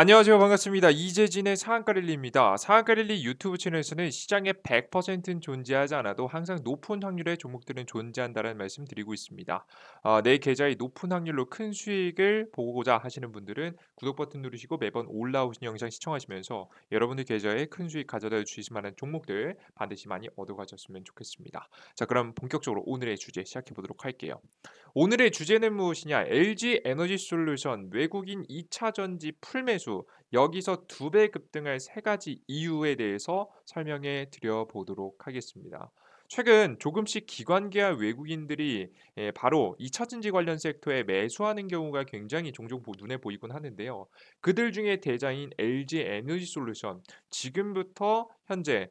안녕하세요. 반갑습니다. 이재진의 상한가 릴리입니다. 상한가 릴리 유튜브 채널에서는 시장에 100%는 존재하지 않아도 항상 높은 확률의 종목들은 존재한다는 말씀 드리고 있습니다. 내 계좌에 높은 확률로 큰 수익을 보고자 하시는 분들은 구독 버튼 누르시고 매번 올라오신 영상 시청하시면서 여러분들 계좌에 큰 수익 가져다 주실 만한 종목들 반드시 많이 얻어 가셨으면 좋겠습니다. 자, 그럼 본격적으로 오늘의 주제 시작해 보도록 할게요. 오늘의 주제는 무엇이냐? LG 에너지 솔루션 외국인 2차 전지 풀매수 여기서 두 배 급등할 세 가지 이유에 대해서 설명해 드려 보도록 하겠습니다. 최근 조금씩 기관계와 외국인들이 바로 2차 전지 관련 섹터에 매수하는 경우가 굉장히 종종 눈에 보이곤 하는데요. 그들 중에 대장인 LG 에너지 솔루션 지금부터 현재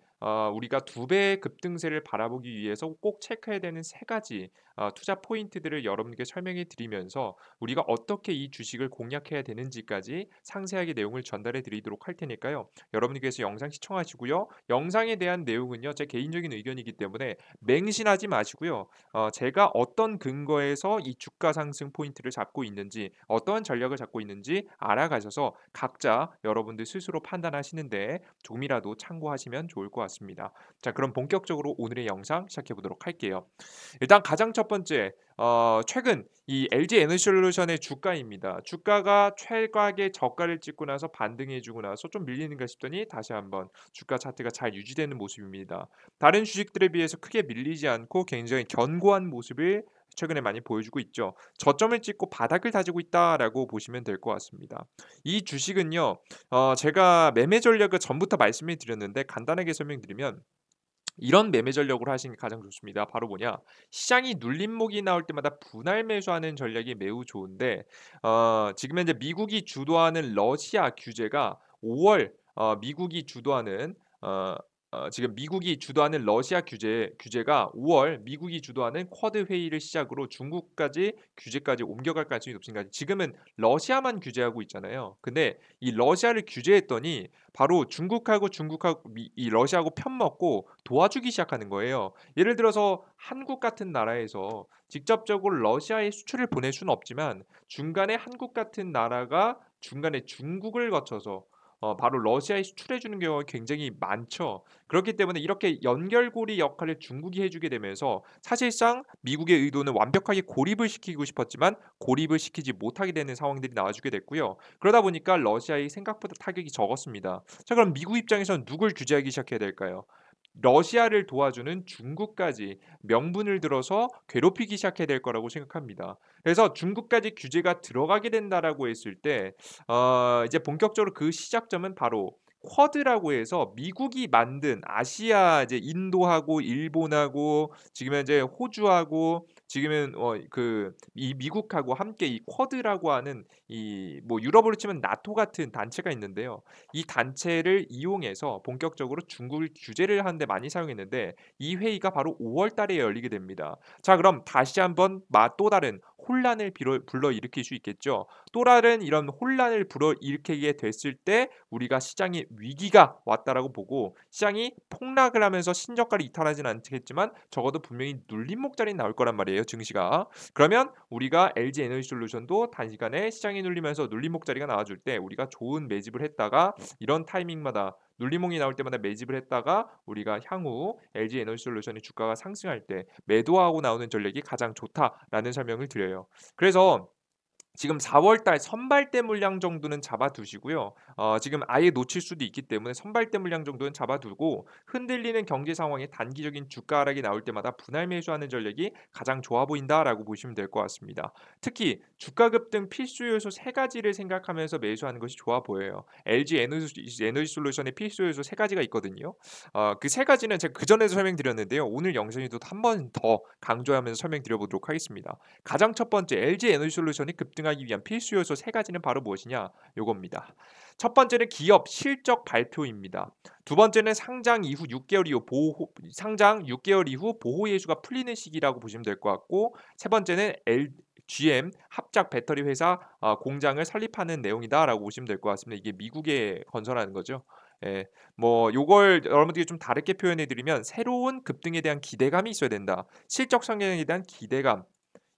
우리가 두 배의 급등세를 바라보기 위해서 꼭 체크해야 되는 세 가지 투자 포인트들을 여러분께 설명해 드리면서 우리가 어떻게 이 주식을 공략해야 되는지까지 상세하게 내용을 전달해 드리도록 할 테니까요. 여러분께서 영상 시청하시고요. 영상에 대한 내용은요. 제 개인적인 의견이기 때문에 맹신하지 마시고요. 제가 어떤 근거에서 이 주가 상승 포인트를 잡고 있는지 어떠한 전략을 잡고 있는지 알아가셔서 각자 여러분들 스스로 판단하시는데 조금이라도 참고하시면 좋을 것 같습니다. 자, 그럼 본격적으로 오늘의 영상 시작해 보도록 할게요. 일단 가장 첫 번째 최근 이 LG 에너지솔루션의 주가입니다. 주가가 최악의 저가를 찍고 나서 반등해 주고 나서 좀 밀리는가 싶더니 다시 한번 주가 차트가 잘 유지되는 모습입니다. 다른 주식들에 비해서 크게 밀리지 않고 굉장히 견고한 모습을 최근에 많이 보여주고 있죠. 저점을 찍고 바닥을 다지고 있다라고 보시면 될 것 같습니다. 이 주식은요, 제가 매매 전략을 전부터 말씀을 드렸는데 간단하게 설명드리면 이런 매매 전략으로 하시는 게 가장 좋습니다. 바로 뭐냐? 시장이 눌림목이 나올 때마다 분할 매수하는 전략이 매우 좋은데 지금 현재 미국이 주도하는 러시아 규제가 5월 미국이 주도하는 지금 미국이 주도하는 러시아 규제가 5월 미국이 주도하는 쿼드 회의를 시작으로 중국까지 규제까지 옮겨갈 가능성이 높습니다. 지금은 러시아만 규제하고 있잖아요. 근데 이 러시아를 규제했더니 바로 중국하고 이 러시아하고 편먹고 도와주기 시작하는 거예요. 예를 들어서 한국 같은 나라에서 직접적으로 러시아에 수출을 보낼 수는 없지만 중간에 한국 같은 나라가 중간에 중국을 거쳐서 바로 러시아에 수출해 주는 경우가 굉장히 많죠. 그렇기 때문에 이렇게 연결고리 역할을 중국이 해 주게 되면서 사실상 미국의 의도는 완벽하게 고립을 시키고 싶었지만 고립을 시키지 못하게 되는 상황들이 나와주게 됐고요. 그러다 보니까 러시아의 생각보다 타격이 적었습니다. 자, 그럼 미국 입장에서는 누굴 규제하기 시작해야 될까요? 러시아를 도와주는 중국까지 명분을 들어서 괴롭히기 시작해야 될 거라고 생각합니다. 그래서 중국까지 규제가 들어가게 된다라고 했을 때 이제 본격적으로 그 시작점은 바로 쿼드라고 해서 미국이 만든 아시아 이제 인도하고 일본하고 지금 현재 호주하고 지금은 이 미국하고 함께 이 쿼드라고 하는 이 뭐 유럽으로 치면 나토 같은 단체가 있는데요. 이 단체를 이용해서 본격적으로 중국을 규제를 하는 데 많이 사용했는데 이 회의가 바로 5월 달에 열리게 됩니다. 자, 그럼 다시 한번 또 다른 혼란을 불러일으킬 수 있겠죠. 또 다른 이런 혼란을 불어일으키게 됐을 때 우리가 시장에 위기가 왔다라고 보고 시장이 폭락을 하면서 신저가를 이탈하지는 않겠지만 적어도 분명히 눌림목 자리는 나올 거란 말이에요, 증시가. 그러면 우리가 LG 에너지 솔루션도 단시간에 시장이 눌리면서 눌림목 자리가 나와줄 때 우리가 좋은 매집을 했다가 이런 타이밍마다 눌림목이 나올 때마다 매집을 했다가 우리가 향후 LG 에너지 솔루션의 주가가 상승할 때 매도하고 나오는 전략이 가장 좋다라는 설명을 드려요. 그래서 지금 4월 달 선발대 물량 정도는 잡아 두시고요. 지금 아예 놓칠 수도 있기 때문에 선발대 물량 정도는 잡아 두고 흔들리는 경제 상황에 단기적인 주가 하락이 나올 때마다 분할 매수하는 전략이 가장 좋아 보인다라고 보시면 될 것 같습니다. 특히 주가 급등 필수 요소 세 가지를 생각하면서 매수하는 것이 좋아 보여요. LG 에너지 솔루션의 필수 요소 세 가지가 있거든요. 그 세 가지는 제가 그전에도 설명드렸는데요. 오늘 영상에도 한 번 더 강조하면서 설명드려 보도록 하겠습니다. 가장 첫 번째 LG 에너지 솔루션이 급등하기 위한 필수 요소 세 가지는 바로 무엇이냐? 요겁니다. 첫 번째는 기업 실적 발표입니다. 두 번째는 상장 6개월 이후 보호 예수가 풀리는 시기라고 보시면 될 것 같고 세 번째는 GM 합작 배터리 회사 공장을 설립하는 내용이다라고 보시면 될 것 같습니다. 이게 미국에 건설하는 거죠. 예. 뭐 요걸 여러분들이 좀 다르게 표현해 드리면 새로운 급등에 대한 기대감이 있어야 된다. 실적 성장에 대한 기대감.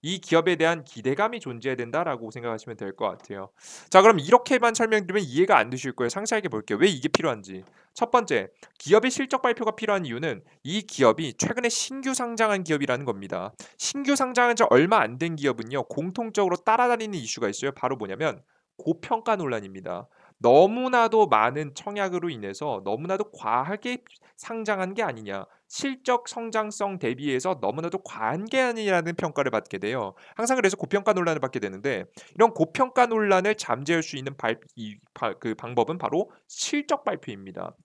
이 기업에 대한 기대감이 존재해야 된다라고 생각하시면 될 것 같아요. 자, 그럼 이렇게만 설명드리면 이해가 안 되실 거예요. 상세하게 볼게요. 왜 이게 필요한지. 첫 번째, 기업의 실적 발표가 필요한 이유는 이 기업이 최근에 신규 상장한 기업이라는 겁니다. 신규 상장한 지 얼마 안 된 기업은요, 공통적으로 따라다니는 이슈가 있어요. 바로 뭐냐면 고평가 논란입니다. 너무나도 많은 청약으로 인해서 너무나도 과하게 상장한 게 아니냐. 실적 성장성 대비해서 너무나도 과한 게 아니라는 평가를 받게 돼요. 항상 그래서 고평가 논란을 받게 되는데 이런 고평가 논란을 잠재울 수 있는 그 방법은 바로 실적 발표입니다.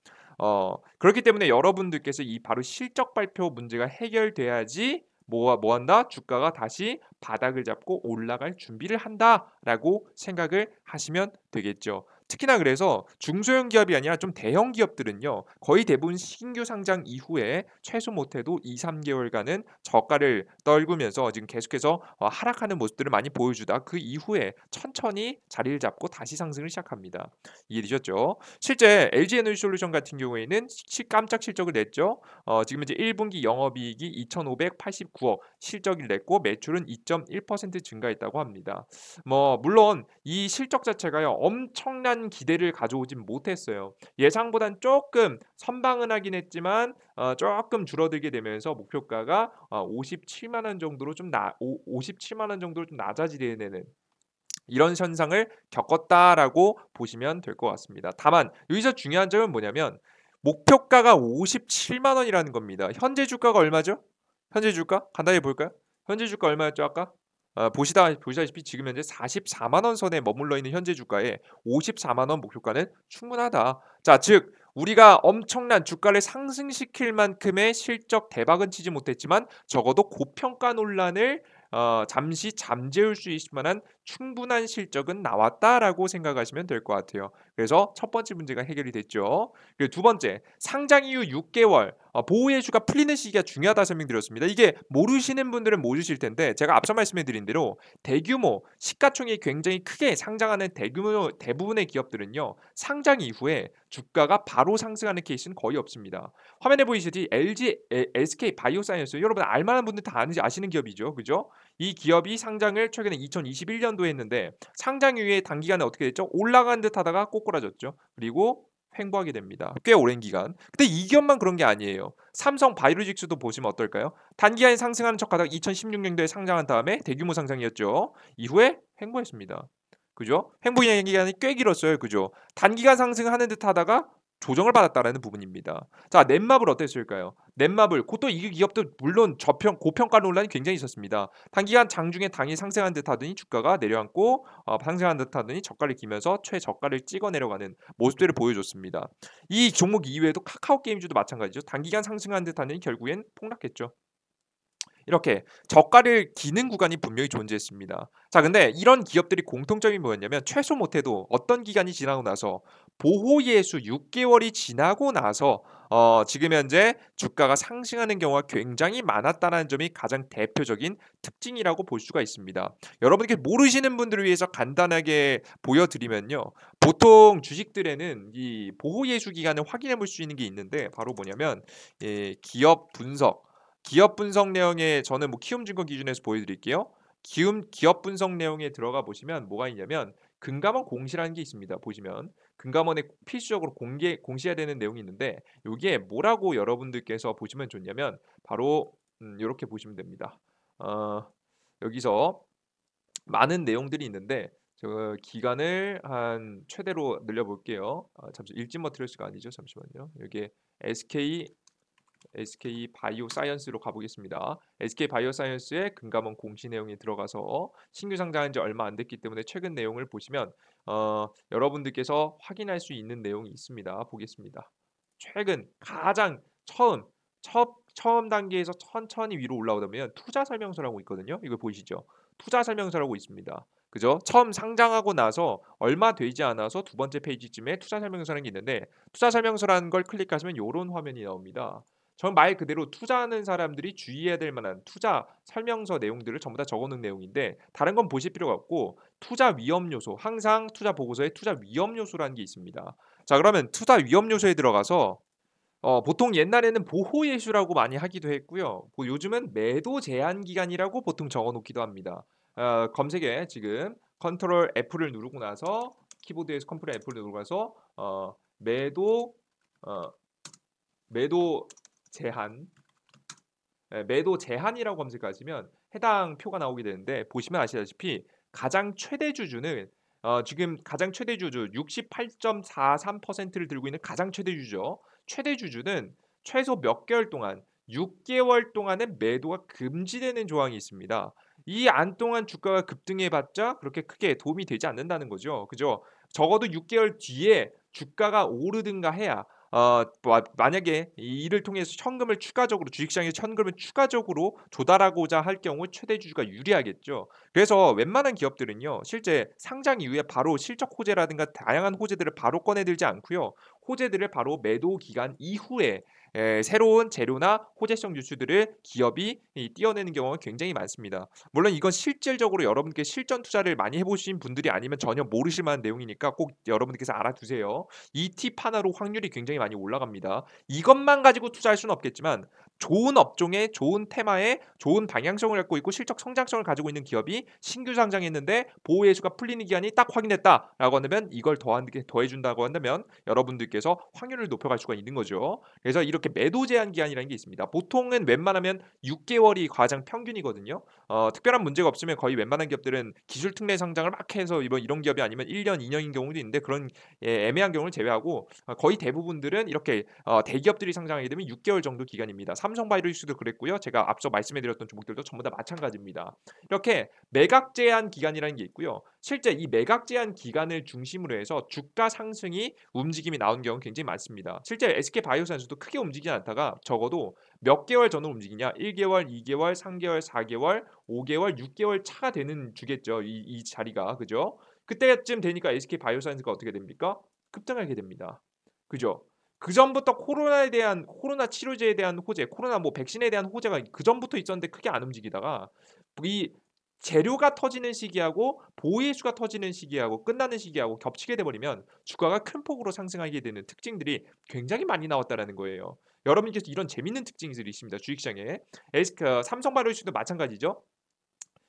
그렇기 때문에 여러분들께서 이 바로 실적 발표 문제가 해결돼야지 뭐 한다? 주가가 다시 바닥을 잡고 올라갈 준비를 한다라고 생각을 하시면 되겠죠. 특히나 그래서 중소형 기업이 아니라 좀 대형 기업들은요. 거의 대부분 신규 상장 이후에 최소 못해도 2-3개월간은 저가를 떨구면서 지금 계속해서 하락하는 모습들을 많이 보여주다 그 이후에 천천히 자리를 잡고 다시 상승을 시작합니다. 이해되셨죠? 실제 LG에너지솔루션 같은 경우에는 깜짝 실적을 냈죠. 지금 이제 1분기 영업이익이 2,589억 실적을 냈고 매출은 2.1% 증가했다고 합니다. 뭐 물론 이 실적 자체가요 엄청난 기대를 가져오진 못했어요. 예상보단 조금 선방은 하긴 했지만 조금 줄어들게 되면서 목표가가 57만 원 정도로 좀 57만 원 정도로 좀 낮아지게 되는 이런 현상을 겪었다라고 보시면 될 것 같습니다. 다만 여기서 중요한 점은 뭐냐면 목표가가 57만 원이라는 겁니다. 현재 주가가 얼마죠? 현재 주가 간단히 볼까요? 현재 주가 얼마였죠 아까? 보시다시피 지금 현재 44만 원 선에 머물러 있는 현재 주가에 54만 원 목표가는 충분하다. 자, 즉 우리가 엄청난 주가를 상승시킬 만큼의 실적 대박은 치지 못했지만 적어도 고평가 논란을 잠시 잠재울 수 있을 만한 충분한 실적은 나왔다라고 생각하시면 될 것 같아요. 그래서 첫 번째 문제가 해결이 됐죠. 그리고 두 번째, 상장 이후 6개월 보호예수가 풀리는 시기가 중요하다 설명드렸습니다. 이게 모르시는 분들은 모르실 텐데 제가 앞서 말씀해드린 대로 대규모 시가총액이 굉장히 크게 상장하는 대규모 대부분의 기업들은요. 상장 이후에 주가가 바로 상승하는 케이스는 거의 없습니다. 화면에 보이시듯이 LG, SK 바이오사이언스 여러분 알만한 분들 다 아시는 기업이죠. 그죠? 이 기업이 상장을 최근에 2021년도에 했는데 상장 이후에 단기간에 어떻게 됐죠? 올라간 듯 하다가 꼬꾸라졌죠. 그리고 횡보하게 됩니다. 꽤 오랜 기간. 근데 이 기업만 그런 게 아니에요. 삼성 바이오로직스도 보시면 어떨까요? 단기간에 상승하는 척하다가 2016년도에 상장한 다음에 대규모 상장이었죠. 이후에 횡보했습니다. 그죠? 횡보 기간이 꽤 길었어요. 그죠? 단기간 상승하는 듯 하다가 조정을 받았다라는 부분입니다. 자, 넷마블 어땠을까요? 넷마블 그것도 이 기업도 물론 고평가 논란이 굉장히 있었습니다. 단기간 장중에 당일 상승한 듯하더니 주가가 내려앉고 상승한 듯하더니 저가를 기면서 최저가를 찍어 내려가는 모습들을 보여줬습니다. 이 종목 이외에도 카카오 게임즈도 마찬가지죠. 단기간 상승한 듯하더니 결국엔 폭락했죠. 이렇게 저가를 기는 구간이 분명히 존재했습니다. 자, 근데 이런 기업들이 공통점이 뭐였냐면 최소 못해도 어떤 기간이 지나고 나서 보호예수 6개월이 지나고 나서 지금 현재 주가가 상승하는 경우가 굉장히 많았다는 점이 가장 대표적인 특징이라고 볼 수가 있습니다. 여러분께 모르시는 분들을 위해서 간단하게 보여드리면요. 보통 주식들에는 이 보호예수 기간을 확인해 볼 수 있는 게 있는데 바로 뭐냐면 기업 분석 내용에 저는 뭐 키움증권 기준에서 보여드릴게요. 기업 분석 내용에 들어가 보시면 뭐가 있냐면 금감원 공시라는 게 있습니다. 보시면 금감원에 필수적으로 공시해야 되는 내용이 있는데 여기에 뭐라고 여러분들께서 보시면 좋냐면 바로 이렇게 보시면 됩니다. 여기서 많은 내용들이 있는데 저 기간을 한 최대로 늘려볼게요. 잠시 읽지 머티리얼스가 아니죠. 잠시만요. 여기에 SK 바이오사이언스로 가보겠습니다. SK 바이오사이언스의 금감원 공시 내용이 들어가서 신규 상장한 지 얼마 안 됐기 때문에 최근 내용을 보시면 여러분들께서 확인할 수 있는 내용이 있습니다. 보겠습니다. 최근 가장 처음 단계에서 천천히 위로 올라오다면 투자 설명서라고 있거든요. 이거 보이시죠? 투자 설명서라고 있습니다. 그죠? 처음 상장하고 나서 얼마 되지 않아서 두 번째 페이지쯤에 투자 설명서라는 게 있는데 투자 설명서라는 걸 클릭하시면 이런 화면이 나옵니다. 전 말 그대로 투자하는 사람들이 주의해야 될 만한 투자 설명서 내용들을 전부 다 적어놓은 내용인데 다른 건 보실 필요가 없고 투자 위험 요소 항상 투자 보고서에 투자 위험 요소라는 게 있습니다. 자, 그러면 투자 위험 요소에 들어가서 보통 옛날에는 보호 예수라고 많이 하기도 했고요. 요즘은 매도 제한 기간이라고 보통 적어 놓기도 합니다. 검색에 지금 컨트롤 F를 누르고 나서 키보드에서 컨트롤 F를 누르고 나서 매도 어 매도 제한 매도 제한이라고 검색하시면 해당 표가 나오게 되는데 보시면 아시다시피 가장 최대 주주는 지금 가장 최대 주주 68.43%를 들고 있는 가장 최대 주주죠. 최대 주주는 최소 몇 개월 동안 6개월 동안은 매도가 금지되는 조항이 있습니다. 이 안 동안 주가가 급등해 봤자 그렇게 크게 도움이 되지 않는다는 거죠. 그죠? 적어도 6개월 뒤에 주가가 오르든가 해야 만약에 이 일을 통해서 현금을 추가적으로 주식시장에 현금을 추가적으로 조달하고자 할 경우 최대 주주가 유리하겠죠. 그래서 웬만한 기업들은요. 실제 상장 이후에 바로 실적 호재라든가 다양한 호재들을 바로 꺼내 들지 않고요. 호재들을 바로 매도 기간 이후에 새로운 재료나 호재성 뉴스들을 기업이 띄어내는 경우가 굉장히 많습니다. 물론 이건 실질적으로 여러분께 실전 투자를 많이 해 보신 분들이 아니면 전혀 모르실 만한 내용이니까 꼭 여러분들께서 알아두세요. 이 팁 하나로 확률이 굉장히 많이 올라갑니다. 이것만 가지고 투자할 수는 없겠지만 좋은 업종에 좋은 테마에 좋은 방향성을 갖고 있고 실적 성장성을 가지고 있는 기업이 신규 상장했는데 보호 예수가 풀리는 기간이 딱 확인됐다라고 한다면 이걸 더해 준다고 한다면 여러분들께서 확률을 높여갈 수가 있는 거죠. 그래서 이렇게 매도 제한 기간이라는 게 있습니다. 보통은 웬만하면 6개월이 가장 평균이거든요. 특별한 문제가 없으면 거의 웬만한 기업들은 기술 특례 상장을 막 해서 이런 기업이 아니면 1년, 2년인 경우도 있는데 그런 애매한 경우를 제외하고 거의 대부분들은 이렇게 대기업들이 상장하게 되면 6개월 정도 기간입니다. 삼성바이오로직스도 그랬고요. 제가 앞서 말씀해 드렸던 종목들도 전부 다 마찬가지입니다. 이렇게 매각 제한 기간이라는 게 있고요. 실제 이 매각 제한 기간을 중심으로 해서 주가 상승이 움직임이 나온 경우 굉장히 많습니다. 실제 SK바이오선수도 크게 움직이지 않다가 적어도 몇 개월 전으로 움직이냐? 1개월, 2개월, 3개월, 4개월, 5개월, 6개월 차가 되는 주겠죠. 이 자리가. 그죠? 그때쯤 되니까 SK바이오사이언스가 어떻게 됩니까? 급등하게 됩니다. 그죠? 그전부터 코로나 치료제에 대한 호재, 코로나 뭐 백신에 대한 호재가 그전부터 있었는데 크게 안 움직이다가 이 재료가 터지는 시기하고 보호예수가 터지는 시기하고 끝나는 시기하고 겹치게 돼 버리면 주가가 큰 폭으로 상승하게 되는 특징들이 굉장히 많이 나왔다라는 거예요. 여러분께서 이런 재밌는 특징들이 있습니다. 주식시장에. 삼성바이오로직스도 마찬가지죠.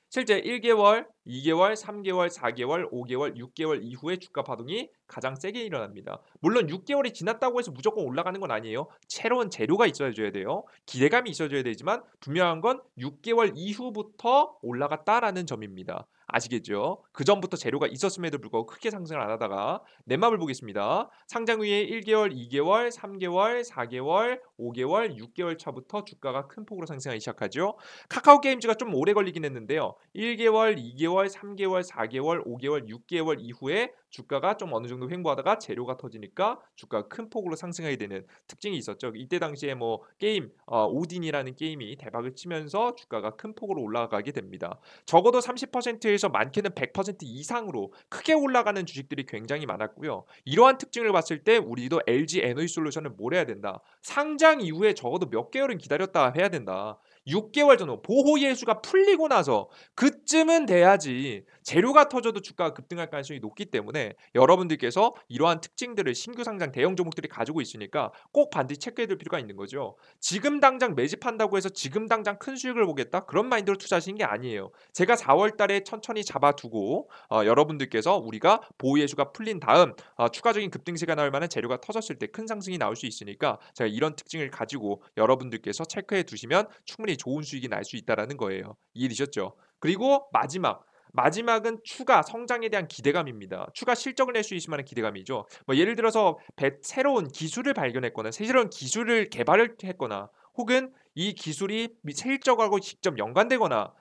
실제 1개월, 2개월, 3개월, 4개월, 5개월, 6개월 이후에 주가 파동이 가장 세게 일어납니다. 물론 6개월이 지났다고 해서 무조건 올라가는 건 아니에요. 새로운 재료가 있어줘야 돼요. 기대감이 있어줘야 되지만 분명한 건 6개월 이후부터 올라갔다라는 점입니다. 아시겠죠? 그 전부터 재료가 있었음에도 불구하고 크게 상승을 안 하다가 내 맘을 보겠습니다. 상장 후에 1개월, 2개월, 3개월, 4개월, 5개월, 6개월 차부터 주가가 큰 폭으로 상승하기 시작하죠. 카카오 게임즈가 좀 오래 걸리긴 했는데요. 1개월, 2개월, 3개월, 4개월, 5개월, 6개월 이후에 주가가 좀 어느 정도 횡보하다가 재료가 터지니까 주가가 큰 폭으로 상승하게 되는 특징이 있었죠. 이때 당시에 뭐 게임 오딘이라는 게임이 대박을 치면서 주가가 큰 폭으로 올라가게 됩니다. 적어도 30%에서 많게는 100% 이상으로 크게 올라가는 주식들이 굉장히 많았고요. 이러한 특징을 봤을 때 우리도 LG 에너지솔루션을 뭘 해야 된다. 상장 이후에 적어도 몇 개월은 기다렸다 해야 된다. 6개월 전후 보호 예수가 풀리고 나서 그쯤은 돼야지 재료가 터져도 주가가 급등할 가능성이 높기 때문에 여러분들께서 이러한 특징들을 신규 상장 대형 종목들이 가지고 있으니까 꼭 반드시 체크해 둘 필요가 있는 거죠. 지금 당장 매집한다고 해서 지금 당장 큰 수익을 보겠다? 그런 마인드로 투자하시는 게 아니에요. 제가 4월 달에 천천히 잡아두고 여러분들께서 우리가 보호 예수가 풀린 다음 추가적인 급등세가 나올 만한 재료가 터졌을 때 큰 상승이 나올 수 있으니까 제가 이런 특징을 가지고 여러분들께서 체크해 두시면 충분히 좋은 수익이 날 수 있다라는 거예요. 이해되셨죠? 그리고 마지막은 추가 성장에 대한 기대감입니다. 추가 실적을 낼 수 있을 만한 기대감이죠. 뭐 예를 들어서 새로운 기술을 발견했거나 새로운 기술을 개발을 했거나 혹은 이 기술이 실적하고 직접 연관되거나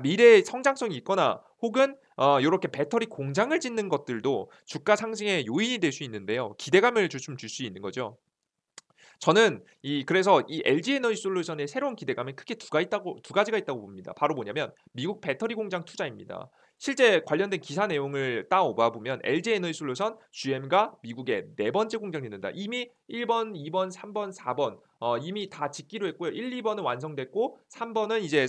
미래의 성장성이 있거나 혹은 요렇게 배터리 공장을 짓는 것들도 주가 상승의 요인이 될 수 있는데요. 기대감을 좀 줄 수 있는 거죠. 저는 그래서 이 LG 에너지 솔루션의 새로운 기대감은 크게 두 가지가 있다고 봅니다. 바로 뭐냐면 미국 배터리 공장 투자입니다. 실제 관련된 기사 내용을 따오봐 보면 LG에너지솔루션 GM과 미국의 네 번째 공장을 짓는다. 이미 1번, 2번, 3번, 4번 이미 다 짓기로 했고요. 1, 2번은 완성됐고 3번은 이제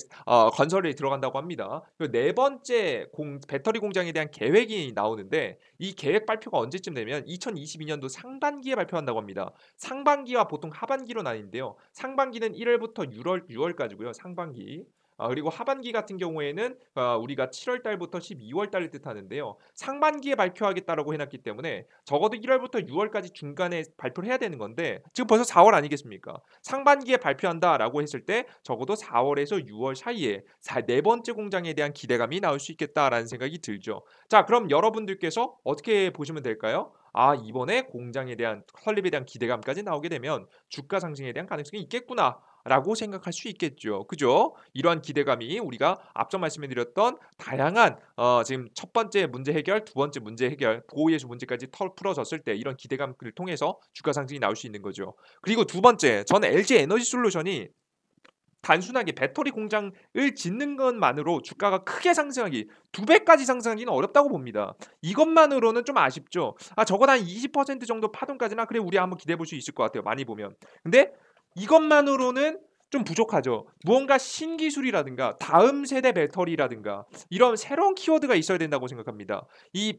건설에 들어간다고 합니다. 그 네 번째 배터리 공장에 대한 계획이 나오는데 이 계획 발표가 언제쯤 되면 2022년도 상반기에 발표한다고 합니다. 상반기와 보통 하반기로 나뉘는데요. 상반기는 1월부터 6월까지고요. 상반기. 그리고 하반기 같은 경우에는 우리가 7월 달부터 12월 달을 뜻하는데요. 상반기에 발표하겠다라고 해놨기 때문에 적어도 1월부터 6월까지 중간에 발표를 해야 되는 건데 지금 벌써 4월 아니겠습니까? 상반기에 발표한다라고 했을 때 적어도 4월에서 6월 사이에 네 번째 공장에 대한 기대감이 나올 수 있겠다라는 생각이 들죠. 자, 그럼 여러분들께서 어떻게 보시면 될까요? 이번에 공장에 대한 설립에 대한 기대감까지 나오게 되면 주가 상승에 대한 가능성이 있겠구나. 라고 생각할 수 있겠죠. 그죠? 이러한 기대감이 우리가 앞서 말씀해 드렸던 다양한 지금 첫 번째 문제 해결, 두 번째 문제 해결, 보호예수 문제까지 풀어졌을 때 이런 기대감을 통해서 주가 상승이 나올 수 있는 거죠. 그리고 두 번째, 저는 LG 에너지 솔루션이 단순하게 배터리 공장을 짓는 것만으로 주가가 크게 상승하기, 두 배까지 상승하기는 어렵다고 봅니다. 이것만으로는 좀 아쉽죠. 적어도 한 20% 정도 파동까지나 그래 우리 한번 기대해 볼 수 있을 것 같아요. 많이 보면. 근데 이것만으로는 좀 부족하죠. 무언가 신기술이라든가 다음 세대 배터리라든가 이런 새로운 키워드가 있어야 된다고 생각합니다. 이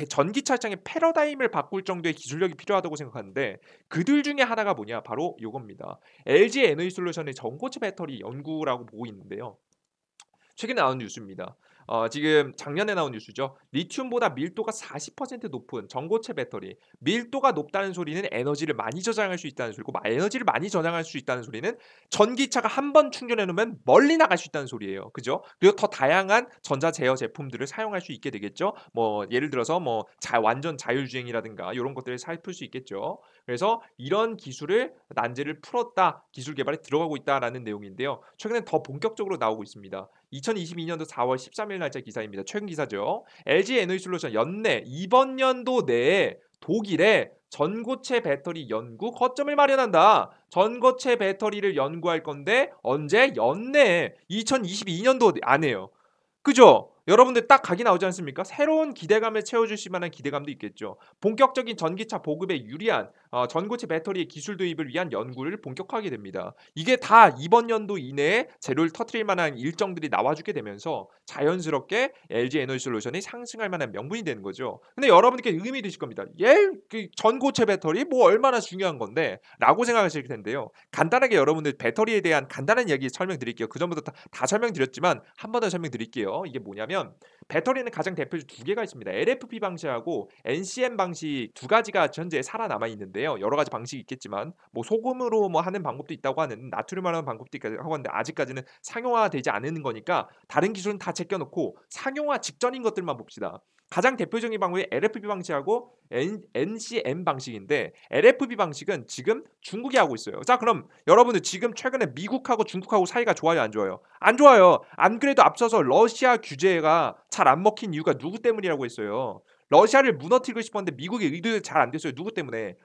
전기차 시장의 패러다임을 바꿀 정도의 기술력이 필요하다고 생각하는데 그들 중에 하나가 뭐냐? 바로 요겁니다. LG 에너지솔루션의 전고체 배터리 연구라고 보고 있는데요. 최근에 나온 뉴스입니다. 지금 작년에 나온 뉴스죠. 리튬보다 밀도가 40% 높은 전고체 배터리. 밀도가 높다는 소리는 에너지를 많이 저장할 수 있다는 소리고 에너지를 많이 저장할 수 있다는 소리는 전기차가 한 번 충전해 놓으면 멀리 나갈 수 있다는 소리예요. 그죠? 그리고 더 다양한 전자 제어 제품들을 사용할 수 있게 되겠죠. 뭐 예를 들어서 뭐 완전 자율주행이라든가 이런 것들을 살필 수 있겠죠. 그래서 이런 기술을 난제를 풀었다. 기술 개발에 들어가고 있다라는 내용인데요. 최근에 더 본격적으로 나오고 있습니다. 2022년도 4월 13일 날짜 기사입니다. 최근 기사죠. LG 에너지솔루션 연내 이번 연도 내에 독일에 전고체 배터리 연구 거점을 마련한다. 전고체 배터리를 연구할 건데 언제? 연내에 2022년도 안에요. 그죠? 여러분들 딱 각이 나오지 않습니까? 새로운 기대감을 채워주실 만한 기대감도 있겠죠. 본격적인 전기차 보급에 유리한 전고체 배터리의 기술 도입을 위한 연구를 본격화하게 됩니다. 이게 다 이번 연도 이내에 재료를 터트릴 만한 일정들이 나와주게 되면서 자연스럽게 LG 에너지솔루션이 상승할 만한 명분이 되는 거죠. 근데 여러분께 의미 드실 겁니다. 그 전고체 배터리 뭐 얼마나 중요한 건데? 라고 생각하실 텐데요. 간단하게 여러분들 배터리에 대한 간단한 이야기 설명드릴게요. 그전부터 다 설명드렸지만 한 번 더 설명드릴게요. 이게 뭐냐면 배터리는 가장 대표적 두 개가 있습니다. LFP 방식하고 NCM 방식 두 가지가 현재 살아남아 있는데요. 여러 가지 방식이 있겠지만 뭐 소금으로 뭐 하는 방법도 있다고 하는 나트륨 하는 방법도 있다고 하는데 아직까지는 상용화되지 않은 거니까 다른 기술은 다 제껴놓고 상용화 직전인 것들만 봅시다. 가장 대표적인 방법이 LFP 방식하고 NCM 방식인데 LFP 방식은 지금 중국이 하고 있어요. 자, 그럼 여러분들 지금 최근에 미국하고 중국하고 사이가 좋아요, 안 좋아요? 안 좋아요. 안 그래도 앞서서 러시아 규제가 잘 안 먹힌 이유가 누구 때문이라고 했어요. 러시아를 무너뜨리고 싶었는데 미국의 의도가 잘 안 됐어요. 누구 때문에?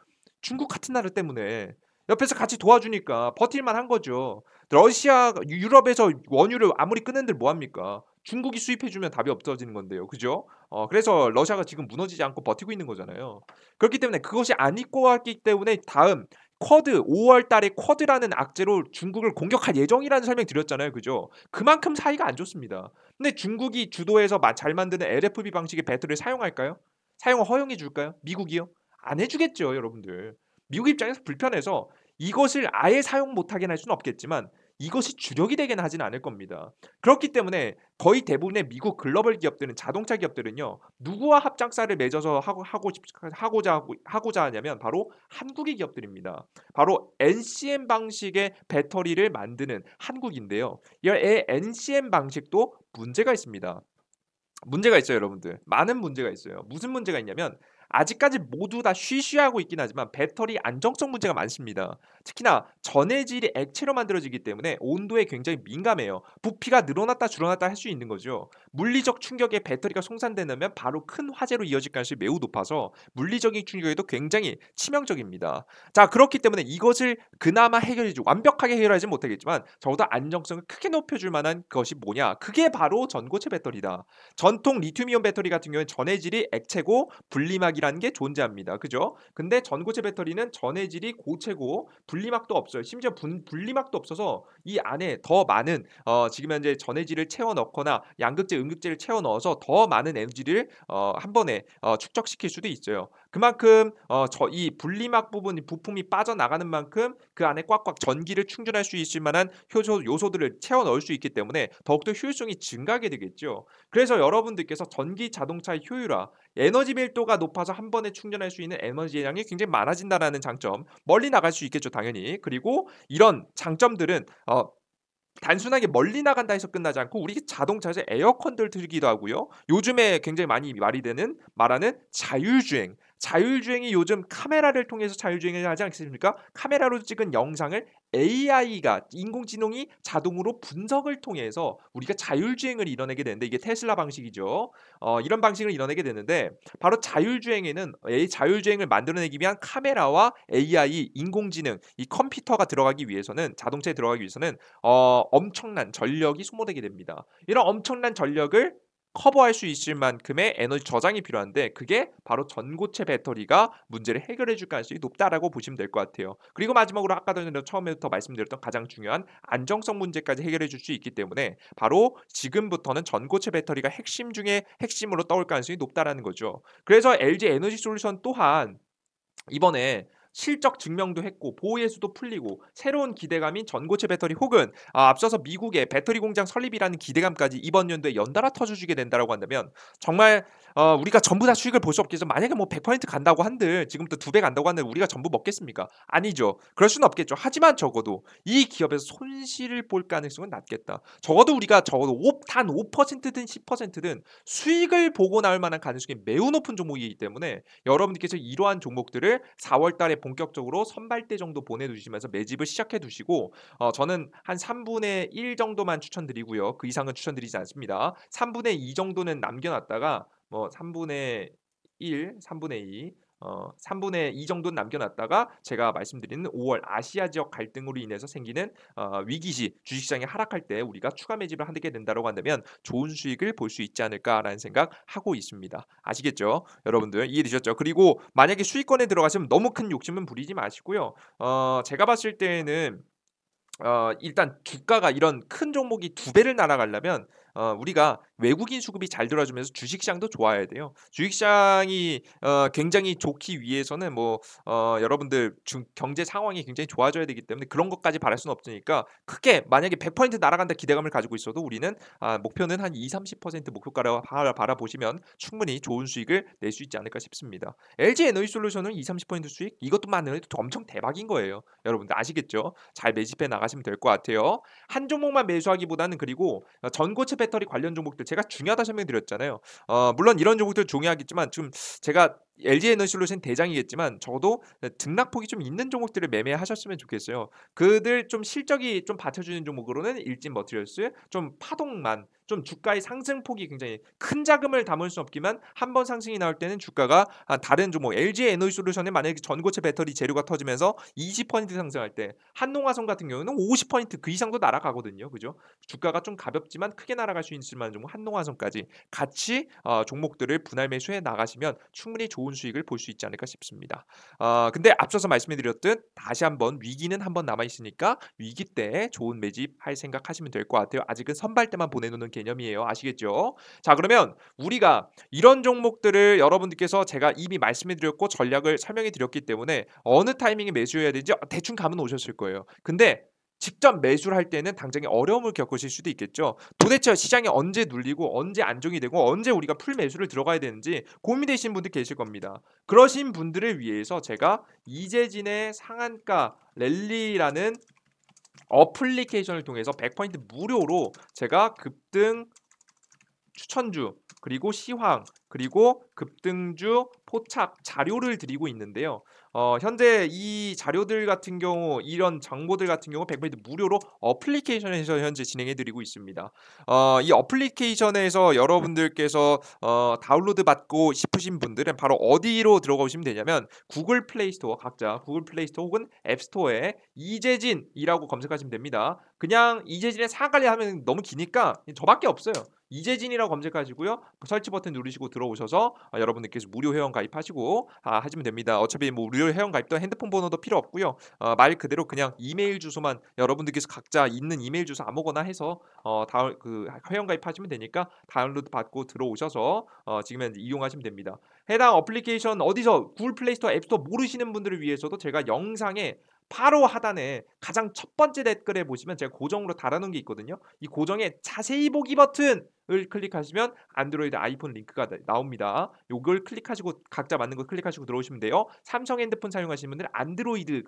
중국 같은 나라 때문에. 옆에서 같이 도와주니까 버틸만 한 거죠. 러시아, 유럽에서 원유를 아무리 끊는들 뭐합니까? 중국이 수입해주면 답이 없어지는 건데요. 그죠? 그래서 러시아가 지금 무너지지 않고 버티고 있는 거잖아요. 그렇기 때문에 그것이 안 입고 왔기 때문에 다음 쿼드 5월 달에 쿼드라는 악재로 중국을 공격할 예정이라는 설명 드렸잖아요. 그죠? 그만큼 사이가 안 좋습니다. 근데 중국이 주도해서 잘 만드는 LFP 방식의 배터리를 사용할까요? 사용을 허용해 줄까요? 미국이요? 안 해주겠죠, 여러분들. 미국 입장에서 불편해서 이것을 아예 사용 못하게 할 수는 없겠지만 이것이 주력이 되게는 하지는 않을 겁니다. 그렇기 때문에 거의 대부분의 미국 글로벌 기업들은 자동차 기업들은요. 누구와 합작사를 맺어서 하고자 하냐면 바로 한국의 기업들입니다. 바로 NCM 방식의 배터리를 만드는 한국인데요. 이 NCM 방식도 문제가 있습니다. 문제가 있어요, 여러분들. 많은 문제가 있어요. 무슨 문제가 있냐면 아직까지 모두 다 쉬쉬하고 있긴 하지만 배터리 안정성 문제가 많습니다. 특히나 전해질이 액체로 만들어지기 때문에 온도에 굉장히 민감해요. 부피가 늘어났다 줄어났다 할 수 있는 거죠. 물리적 충격에 배터리가 송산되면 바로 큰 화재로 이어질 가능성이 매우 높아서 물리적인 충격에도 굉장히 치명적입니다. 자, 그렇기 때문에 이것을 그나마 완벽하게 해결하지 못하겠지만 적어도 안정성을 크게 높여줄 만한 것이 뭐냐? 그게 바로 전고체 배터리다. 전통 리튬이온 배터리 같은 경우에 전해질이 액체고 분리막이라는 게 존재합니다. 그죠? 근데 전고체 배터리는 전해질이 고체고 분리막도 없어요. 심지어 분리막도 없어서 이 안에 더 많은 지금 현재 전해질을 채워 넣거나 양극재, 음극재를 채워 넣어서 더 많은 에너지를 한 번에 축적시킬 수도 있어요. 그만큼 이 분리막 부분 부품이 빠져나가는 만큼 그 안에 꽉꽉 전기를 충전할 수 있을 만한 요소들을 채워 넣을 수 있기 때문에 더욱더 효율성이 증가하게 되겠죠. 그래서 여러분들께서 전기 자동차의 효율화, 에너지 밀도가 높아서 한 번에 충전할 수 있는 에너지량이 굉장히 많아진다라는 장점, 멀리 나갈 수 있겠죠, 당연히. 그리고 이런 장점들은 단순하게 멀리 나간다 해서 끝나지 않고 우리 자동차에서 에어컨들 틀기도 하고요. 요즘에 굉장히 많이 말하는 자율주행. 자율주행이 요즘 카메라를 통해서 자율주행을 하지 않습니까? 카메라로 찍은 영상을 AI가 인공지능이 자동으로 분석을 통해서 우리가 자율주행을 이뤄내게 되는데 이게 테슬라 방식이죠. 이런 방식을 이뤄내게 되는데 바로 자율주행에는 자율주행을 만들어내기 위한 카메라와 AI, 인공지능, 이 컴퓨터가 들어가기 위해서는 자동차에 들어가기 위해서는 엄청난 전력이 소모되게 됩니다. 이런 엄청난 전력을 커버할 수 있을 만큼의 에너지 저장이 필요한데 그게 바로 전고체 배터리가 문제를 해결해 줄 가능성이 높다라고 보시면 될 것 같아요. 그리고 마지막으로 아까 전에 처음부터 말씀드렸던 가장 중요한 안정성 문제까지 해결해 줄 수 있기 때문에 바로 지금부터는 전고체 배터리가 핵심 중에 핵심으로 떠올 가능성이 높다라는 거죠. 그래서 LG 에너지 솔루션 또한 이번에 실적 증명도 했고 보호예수도 풀리고 새로운 기대감인 전고체 배터리 혹은 앞서서 미국의 배터리 공장 설립이라는 기대감까지 이번 연도에 연달아 터져주게 된다라고 한다면 정말 우리가 전부 다 수익을 볼 수 없겠죠. 만약에 뭐 100% 간다고 한들 지금부터 2배 간다고 한들 우리가 전부 먹겠습니까? 아니죠. 그럴 수는 없겠죠. 하지만 적어도 이 기업에서 손실을 볼 가능성은 낮겠다. 적어도 단 5%든 10%든 수익을 보고 나올 만한 가능성이 매우 높은 종목이기 때문에 여러분들께서 이러한 종목들을 4월 달에 본격적으로 선발대 정도 보내두시면서 매집을 시작해 두시고 저는 한 3분의 1 정도만 추천드리고요. 그 이상은 추천드리지 않습니다. 3분의 2 정도는 남겨놨다가 뭐 3분의 1, 3분의 2 3분의 2 정도는 남겨놨다가 제가 말씀드리는 5월 아시아 지역 갈등으로 인해서 생기는 위기시 주식시장이 하락할 때 우리가 추가 매집을 하게 된다고 한다면 좋은 수익을 볼 수 있지 않을까라는 생각하고 있습니다. 아시겠죠? 여러분들 이해되셨죠? 그리고 만약에 수익권에 들어가시면 너무 큰 욕심은 부리지 마시고요. 제가 봤을 때는 일단 주가가 이런 큰 종목이 2배를 날아가려면 우리가 외국인 수급이 잘 들어와주면서 주식시장도 좋아야 돼요. 주식시장이 굉장히 좋기 위해서는 뭐 여러분들 경제 상황이 굉장히 좋아져야 되기 때문에 그런 것까지 바랄 수는 없으니까 크게 만약에 100% 날아간다 기대감을 가지고 있어도 우리는 목표는 한 20-30% 목표가를 바라보시면 충분히 좋은 수익을 낼 수 있지 않을까 싶습니다. LG 에너지 솔루션은 20-30% 수익 이것도만 해도 엄청 대박인 거예요. 여러분들 아시겠죠? 잘 매집해 나가시면 될 것 같아요. 한 종목만 매수하기보다는 그리고 전고체 배터리 관련 종목들 제가 중요하다 설명드렸잖아요. 물론 이런 종목들 중요하겠지만 지금 제가 LG 에너지 솔루션 대장이겠지만 적어도 등락폭이 좀 있는 종목들을 매매하셨으면 좋겠어요. 그들 좀 실적이 좀 받쳐주는 종목으로는 일진 머티리얼스, 좀 파동만, 좀 주가의 상승폭이 굉장히 큰 자금을 담을 수 없지만 한 번 상승이 나올 때는 주가가 다른 종목 LG 에너지 솔루션에 만약에 전고체 배터리 재료가 터지면서 20% 상승할 때 한농화성 같은 경우는 50%그 이상도 날아가거든요. 그죠? 주가가 좀 가볍지만 크게 날아갈 수 있을 만한 종목 한농화성까지 같이 종목들을 분할 매수해 나가시면 충분히 좋은 수익을 볼 수 있지 않을까 싶습니다. 근데 앞서서 말씀해 드렸듯 다시 한번 위기는 한 번 남아 있으니까 위기 때 좋은 매집할 생각하시면 될 것 같아요. 아직은 선발 때만 보내놓는 개념이에요. 아시겠죠? 자, 그러면 우리가 이런 종목들을 여러분들께서 제가 이미 말씀해 드렸고 전략을 설명해 드렸기 때문에 어느 타이밍에 매수해야 되는지 대충 감은 오셨을 거예요. 근데 직접 매수를 할 때는 당장에 어려움을 겪으실 수도 있겠죠. 도대체 시장이 언제 눌리고 언제 안정이 되고 언제 우리가 풀 매수를 들어가야 되는지 고민되시는 분들 계실 겁니다. 그러신 분들을 위해서 제가 이재진의 상한가 랠리라는 어플리케이션을 통해서 100% 무료로 제가 급등 추천주, 그리고 시황, 그리고 급등주, 포착 자료를 드리고 있는데요. 현재 이 자료들 같은 경우 이런 정보들 같은 경우 100% 무료로 어플리케이션에서 현재 진행해 드리고 있습니다. 이 어플리케이션에서 여러분들께서 다운로드 받고 싶으신 분들은 바로 어디로 들어가시면 되냐면 구글 플레이 스토어 각자 구글 플레이 스토어 혹은 앱 스토어에 이재진이라고 검색하시면 됩니다. 그냥 이재진의 상한관리 하면 너무 기니까 저밖에 없어요. 이재진이라고 검색하시고요. 설치 버튼 누르시고 들어오셔서 여러분들께서 무료 회원 가입하시고 하시면 됩니다. 어차피 뭐 무료 회원 가입도 핸드폰 번호도 필요 없고요. 말 그대로 그냥 이메일 주소만 여러분들께서 각자 있는 이메일 주소 아무거나 해서 회원 가입하시면 되니까 다운로드 받고 들어오셔서 지금 이용하시면 됩니다. 해당 어플리케이션 어디서 구글 플레이 스토어, 앱 스토어 모르시는 분들을 위해서도 제가 영상에 바로 하단에 가장 첫 번째 댓글에 보시면 제가 고정으로 달아놓은 게 있거든요. 이 고정에 자세히 보기 버튼을 클릭하시면 안드로이드, 아이폰 링크가 나옵니다. 요걸 클릭하시고 각자 맞는 거 클릭하시고 들어오시면 돼요. 삼성 핸드폰 사용하시는 분들 안드로이드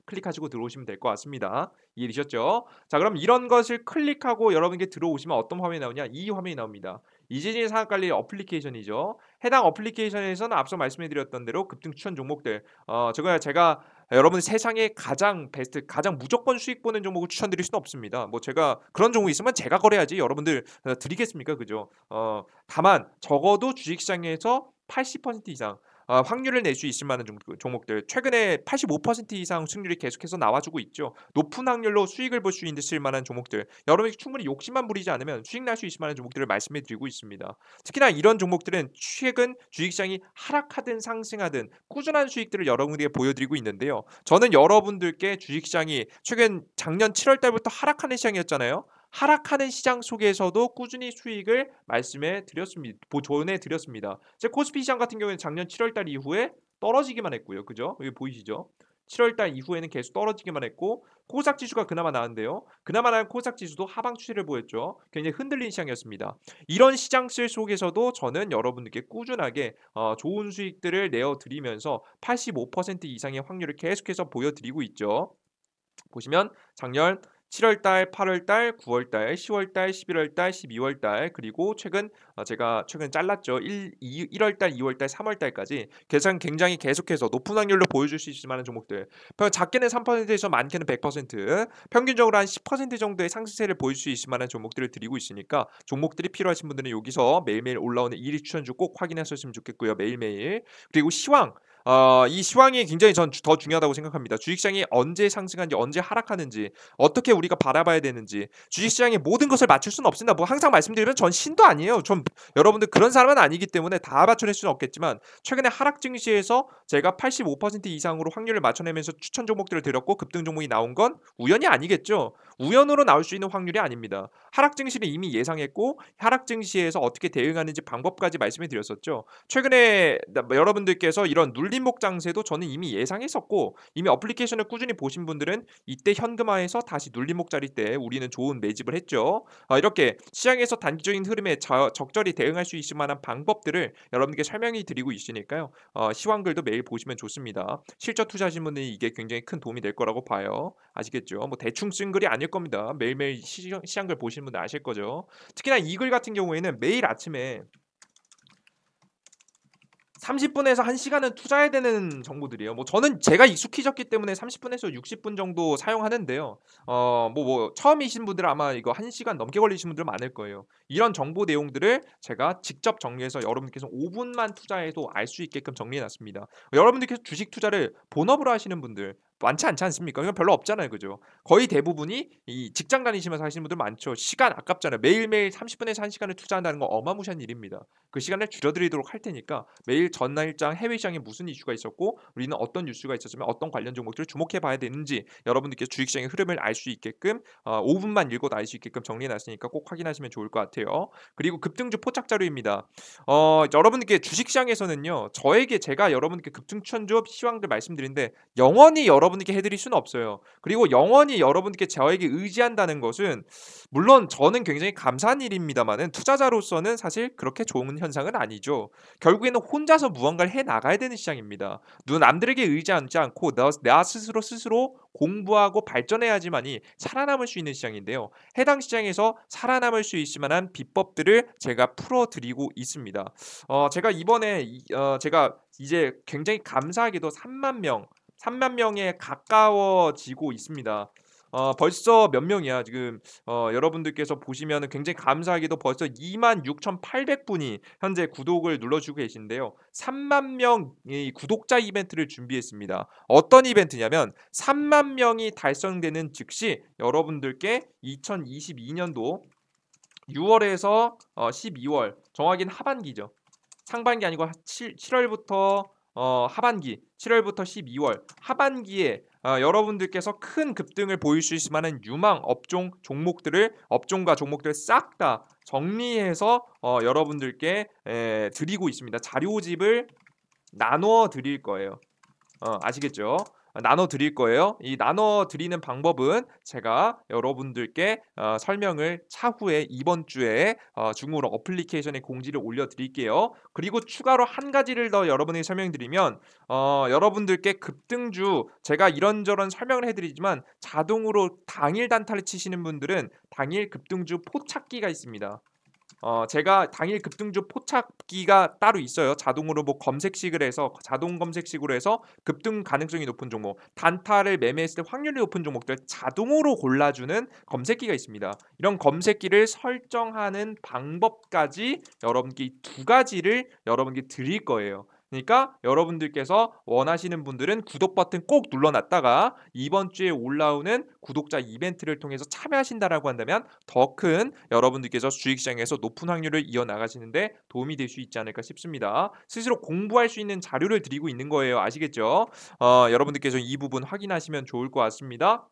클릭하시고 들어오시면 될 것 같습니다. 이해되셨죠? 자, 그럼 이런 것을 클릭하고 여러분께 들어오시면 어떤 화면이 나오냐? 이 화면이 나옵니다. 이재진의 상한관리 어플리케이션이죠. 해당 어플리케이션에서는 앞서 말씀해드렸던 대로 급등 추천 종목들, 제가 여러분 세상에 가장 베스트, 가장 무조건 수익 보는 종목을 추천드릴 수는 없습니다. 뭐 제가 그런 종목 있으면 제가 거래하지 여러분들 드리겠습니까? 그죠? 다만 적어도 주식시장에서 80% 이상 확률을 낼 수 있을 만한 종목들, 최근에 85% 이상 수익률이 계속해서 나와주고 있죠. 높은 확률로 수익을 볼 수 있을 만한 종목들, 여러분이 충분히 욕심만 부리지 않으면 수익 날 수 있을 만한 종목들을 말씀해 드리고 있습니다. 특히나 이런 종목들은 최근 주식시장이 하락하든 상승하든 꾸준한 수익들을 여러분에게 보여드리고 있는데요. 저는 여러분들께 주식시장이 최근 작년 7월 달부터 하락하는 시장이었잖아요. 하락하는 시장 속에서도 꾸준히 수익을 말씀해 드렸습니다. 조언해 드렸습니다. 제 코스피 시장 같은 경우에는 작년 7월 달 이후에 떨어지기만 했고요. 그죠? 여기 보이시죠? 7월 달 이후에는 계속 떨어지기만 했고 코스닥 지수가 그나마 나은데요. 그나마 나은 코스닥 지수도 하방 추세를 보였죠. 굉장히 흔들린 시장이었습니다. 이런 시장실 속에서도 저는 여러분들께 꾸준하게 좋은 수익들을 내어 드리면서 85% 이상의 확률을 계속해서 보여드리고 있죠. 보시면 작년 7월 달, 8월 달, 9월 달, 10월 달, 11월 달, 12월 달, 그리고 최근 제가 최근 잘랐죠. 1월 달, 2월 달, 3월 달까지 굉장히 계속해서 높은 확률로 보여줄 수 있을 만한 종목들. 작게는 3%에서 많게는 100%, 평균적으로 한 10% 정도의 상승세를 보일 수 있을 만한 종목들을 드리고 있으니까 종목들이 필요하신 분들은 여기서 매일매일 올라오는 1위 추천주 꼭 확인하셨으면 좋겠고요. 매일매일. 그리고 시황. 이 시황이 굉장히 전 더 중요하다고 생각합니다. 주식시장이 언제 상승하는지 언제 하락하는지 어떻게 우리가 바라봐야 되는지 주식시장의 모든 것을 맞출 수는 없습니다. 뭐 항상 말씀드리면 전 신도 아니에요. 전 여러분들 그런 사람은 아니기 때문에 다 맞춰낼 수는 없겠지만 최근에 하락 증시에서 제가 85% 이상으로 확률을 맞춰내면서 추천 종목들을 드렸고 급등 종목이 나온 건 우연이 아니겠죠. 우연으로 나올 수 있는 확률이 아닙니다. 하락 증시를 이미 예상했고 하락 증시에서 어떻게 대응하는지 방법까지 말씀해 드렸었죠. 최근에 여러분들께서 이런 눌림목 장세도 저는 이미 예상했었고 이미 어플리케이션을 꾸준히 보신 분들은 이때 현금화해서 다시 눌림목 자리 때 우리는 좋은 매집을 했죠. 이렇게 시장에서 단기적인 흐름에 적절히 대응할 수 있을 만한 방법들을 여러분께 설명해 드리고 있으니까요. 시황글도 매일 보시면 좋습니다. 실적 투자하신 분들이 이게 굉장히 큰 도움이 될 거라고 봐요. 아시겠죠? 뭐 대충 쓴 글이 아닐 겁니다. 매일매일 시황글 보시는 분들 아실 거죠. 특히나 이 글 같은 경우에는 매일 아침에 30분에서 1시간은 투자해야 되는 정보들이에요. 뭐 저는 제가 익숙해졌기 때문에 30분에서 60분 정도 사용하는데요. 처음이신 분들은 아마 이거 1시간 넘게 걸리시는 분들 많을 거예요. 이런 정보 내용들을 제가 직접 정리해서 여러분께서 5분만 투자해도 알 수 있게끔 정리해 놨습니다. 여러분들께서 주식 투자를 본업으로 하시는 분들 많지 않지 않습니까? 그냥 별로 없잖아요. 그죠? 거의 대부분이 이 직장 다니시면서 하시는 분들 많죠. 시간 아깝잖아요. 매일매일 30분에서 1시간을 투자한다는 건 어마무시한 일입니다. 그 시간을 줄여드리도록 할 테니까 매일 전날장 해외 시장에 무슨 이슈가 있었고 우리는 어떤 뉴스가 있었으면 어떤 관련 종목들을 주목해 봐야 되는지 여러분들께 주식시장의 흐름을 알 수 있게끔 5분만 읽어도 알 수 있게끔 정리해 놨으니까 꼭 확인하시면 좋을 것 같아요. 그리고 급등주 포착 자료입니다. 여러분들께 주식시장에서는요. 제가 여러분께 급등 추천주 시황들 말씀드리는데 영원히 여러분 여러분들께 해 드릴 수는 없어요. 그리고 영원히 여러분들께 저에게 의지한다는 것은 물론 저는 굉장히 감사한 일입니다마는 투자자로서는 사실 그렇게 좋은 현상은 아니죠. 결국에는 혼자서 무언가를 해 나가야 되는 시장입니다. 남들에게 의지하지 않고 나 스스로 공부하고 발전해야지만이 살아남을 수 있는 시장인데요. 해당 시장에서 살아남을 수 있을 만한 비법들을 제가 풀어드리고 있습니다. 제가 이번에 제가 이제 굉장히 감사하게도 3만 명에 가까워지고 있습니다. 벌써 몇 명이야 지금 여러분들께서 보시면은 굉장히 감사하게도 벌써 26,800분이 현재 구독을 눌러주고 계신데요. 3만 명의 구독자 이벤트를 준비했습니다. 어떤 이벤트냐면 3만 명이 달성되는 즉시 여러분들께 2022년도 6월에서 12월 정확히는 하반기죠. 상반기 아니고 7월부터 하반기 7월부터 12월 하반기에 여러분들께서 큰 급등을 보일 수 있을 만한 유망 업종과 종목들을 싹 다 정리해서 여러분들께 드리고 있습니다. 자료집을 나눠 드릴 거예요. 아시겠죠? 나눠 드릴 거예요. 이 나눠 드리는 방법은 제가 여러분들께 설명을 차후에 이번 주에 중으로 어플리케이션에 공지를 올려 드릴게요. 그리고 추가로 한 가지를 더 여러분에게 설명드리면 여러분들께 급등주 제가 이런저런 설명을 해드리지만 자동으로 당일 단타를 치시는 분들은 당일 급등주 포착기가 있습니다. 제가 당일 급등주 포착기가 따로 있어요. 자동으로 뭐 검색식을 해서 자동 검색식으로 해서 급등 가능성이 높은 종목, 단타를 매매했을 때 확률이 높은 종목들 자동으로 골라주는 검색기가 있습니다. 이런 검색기를 설정하는 방법까지 여러분께 이 두 가지를 여러분께 드릴 거예요. 그러니까 여러분들께서 원하시는 분들은 구독 버튼 꼭 눌러놨다가 이번 주에 올라오는 구독자 이벤트를 통해서 참여하신다라고 한다면 더 큰 여러분들께서 주식시장에서 높은 확률을 이어나가시는데 도움이 될 수 있지 않을까 싶습니다. 스스로 공부할 수 있는 자료를 드리고 있는 거예요. 아시겠죠? 여러분들께서 이 부분 확인하시면 좋을 것 같습니다.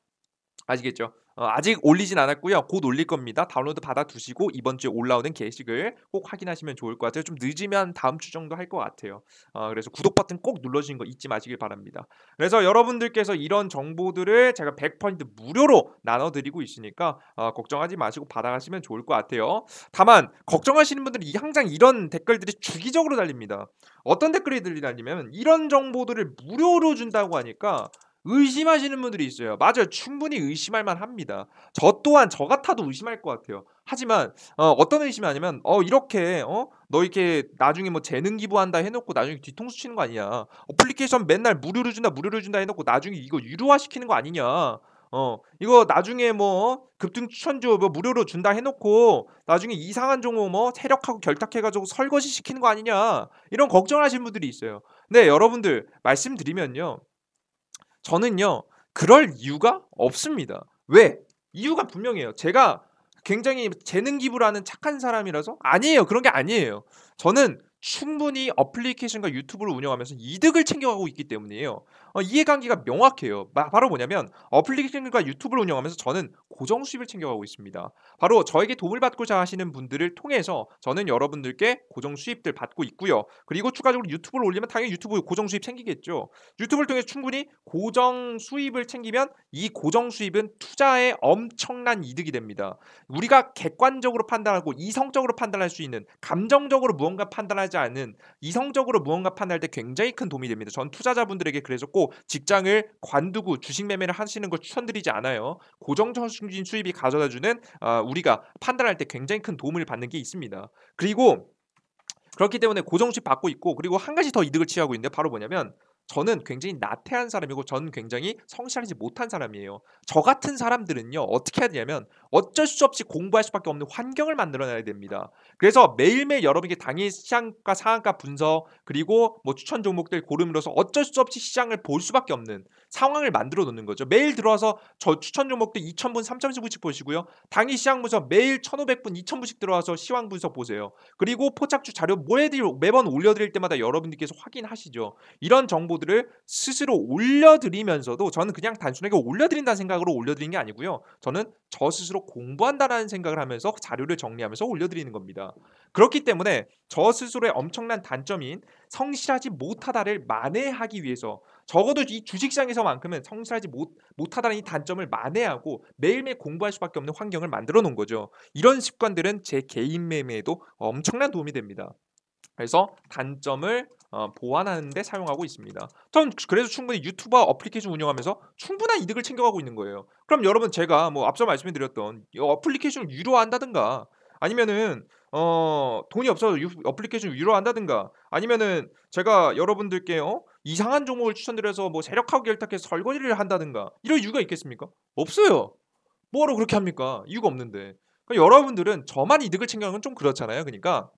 아시겠죠? 아직 올리진 않았고요. 곧 올릴 겁니다. 다운로드 받아두시고 이번 주에 올라오는 게시글 꼭 확인하시면 좋을 것 같아요. 좀 늦으면 다음 주 정도 할 것 같아요. 그래서 구독 버튼 꼭 눌러주신 거 잊지 마시길 바랍니다. 그래서 여러분들께서 이런 정보들을 제가 100% 무료로 나눠드리고 있으니까 걱정하지 마시고 받아가시면 좋을 것 같아요. 다만 걱정하시는 분들이 항상 이런 댓글들이 주기적으로 달립니다. 어떤 댓글이 달리냐면 이런 정보들을 무료로 준다고 하니까 의심하시는 분들이 있어요. 맞아요. 충분히 의심할 만합니다. 저 또한 저 같아도 의심할 것 같아요. 하지만 어떤 의심이 아니면 이렇게 너 이렇게 나중에 뭐 재능 기부한다 해놓고 나중에 뒤통수 치는 거 아니냐. 어플리케이션 맨날 무료로 준다 해놓고 나중에 이거 유료화 시키는 거 아니냐. 이거 나중에 뭐 급등 추천주 뭐 무료로 준다 해놓고 나중에 이상한 종목 뭐 세력하고 결탁해가지고 설거지 시키는 거 아니냐. 이런 걱정하시는 분들이 있어요. 네, 여러분들 말씀드리면요. 저는요, 그럴 이유가 없습니다. 왜? 이유가 분명해요. 제가 굉장히 재능 기부를 하는 착한 사람이라서? 아니에요. 그런 게 아니에요. 저는 충분히 어플리케이션과 유튜브를 운영하면서 이득을 챙겨가고 있기 때문이에요. 이해관계가 명확해요. 바로 뭐냐면 어플리케이션과 유튜브를 운영하면서 저는 고정 수입을 챙겨가고 있습니다. 바로 저에게 도움을 받고자 하시는 분들을 통해서 저는 여러분들께 고정 수입들 받고 있고요. 그리고 추가적으로 유튜브를 올리면 당연히 유튜브 고정 수입 챙기겠죠. 유튜브를 통해 충분히 고정 수입을 챙기면 이 고정 수입은 투자에 엄청난 이득이 됩니다. 우리가 객관적으로 판단하고 이성적으로 판단할 수 있는 감정적으로 무언가 판단하지 않는 이성적으로 무언가 판단할 때 굉장히 큰 도움이 됩니다. 전 투자자분들에게 그래서 꼭 직장을 관두고 주식 매매를 하시는 걸 추천드리지 않아요. 고정적인 수입이 가져다주는 우리가 판단할 때 굉장히 큰 도움을 받는 게 있습니다. 그리고 그렇기 때문에 고정 수입 받고 있고 그리고 한 가지 더 이득을 취하고 있는데 바로 뭐냐면 저는 굉장히 나태한 사람이고 저는 굉장히 성실하지 못한 사람이에요. 저 같은 사람들은요. 어떻게 해야 되냐면 어쩔 수 없이 공부할 수밖에 없는 환경을 만들어내야 됩니다. 그래서 매일매일 여러분에게 당일 시장가 상한가 분석 그리고 뭐 추천 종목들 고름으로써 어쩔 수 없이 시장을 볼 수밖에 없는 상황을 만들어 놓는 거죠. 매일 들어와서 저 추천 종목들 2,000분, 3,000분씩 보시고요. 당일 시장 분석 매일 1,500분, 2,000분씩 들어와서 시황 분석 보세요. 그리고 포착주 자료 매번 올려드릴 때마다 여러분들께서 확인하시죠. 이런 정보들 업로드를 스스로 올려드리면서도 저는 그냥 단순하게 올려드린다는 생각으로 올려드린 게 아니고요. 저는 저 스스로 공부한다라는 생각을 하면서 자료를 정리하면서 올려드리는 겁니다. 그렇기 때문에 저 스스로의 엄청난 단점인 성실하지 못하다를 만회하기 위해서 적어도 이 주식시장에서만큼은 성실하지 못하다는 이 단점을 만회하고 매일매일 공부할 수밖에 없는 환경을 만들어 놓은 거죠. 이런 습관들은 제 개인 매매에도 엄청난 도움이 됩니다. 그래서 단점을 보완하는 데 사용하고 있습니다. 전 그래서 충분히 유튜버 어플리케이션 운영하면서 충분한 이득을 챙겨가고 있는 거예요. 그럼 여러분 제가 뭐 앞서 말씀해 드렸던 이 어플리케이션을 유료화한다든가 아니면은 돈이 없어서 어플리케이션을 유료화한다든가 아니면은 제가 여러분들께 이상한 종목을 추천드려서 뭐 세력하고 결탁해서 설거지를 한다든가 이럴 이유가 있겠습니까? 없어요. 뭐하러 그렇게 합니까? 이유가 없는데. 그러니까 여러분들은 저만 이득을 챙겨가는 건 좀 그렇잖아요. 그니까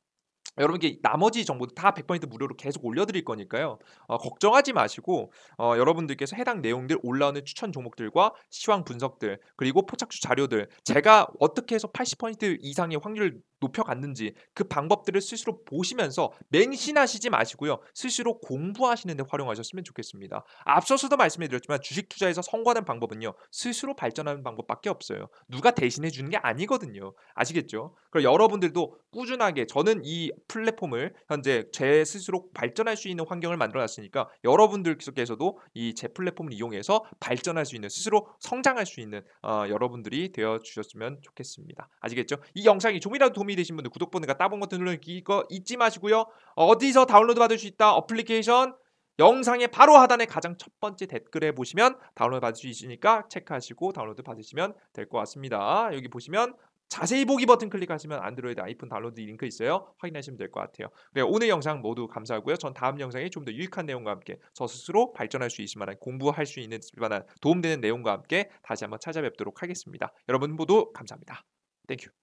여러분께 나머지 정보도 다 100% 무료로 계속 올려드릴 거니까요. 걱정하지 마시고 여러분들께서 해당 내용들 올라오는 추천 종목들과 시황 분석들 그리고 포착주 자료들 제가 어떻게 해서 80% 이상의 확률을 높여갔는지 그 방법들을 스스로 보시면서 맹신하시지 마시고요. 스스로 공부하시는 데 활용하셨으면 좋겠습니다. 앞서서도 말씀해 드렸지만 주식 투자에서 성공하는 방법은요. 스스로 발전하는 방법밖에 없어요. 누가 대신해 주는 게 아니거든요. 아시겠죠? 그럼 여러분들도 꾸준하게 저는 이 플랫폼을 현재 제 스스로 발전할 수 있는 환경을 만들어 놨으니까 여러분들께서도 이 제 플랫폼을 이용해서 발전할 수 있는 스스로 성장할 수 있는 여러분들이 되어 주셨으면 좋겠습니다. 아시겠죠? 이 영상이 좀이라도 도움이 되신 분들 구독 버튼과 따봉 버튼 누르기 거 잊지 마시고요. 어디서 다운로드 받을 수 있다? 어플리케이션 영상의 바로 하단에 가장 첫 번째 댓글에 보시면 다운로드 받을 수 있으니까 체크하시고 다운로드 받으시면 될 것 같습니다. 여기 보시면 자세히 보기 버튼 클릭하시면 안드로이드 아이폰 다운로드 링크 있어요. 확인하시면 될 것 같아요. 네, 오늘 영상 모두 감사하고요. 전 다음 영상에 좀 더 유익한 내용과 함께 저 스스로 발전할 수 있을 만한 공부할 수 있는 만한 도움되는 내용과 함께 다시 한번 찾아뵙도록 하겠습니다. 여러분 모두 감사합니다. 땡큐.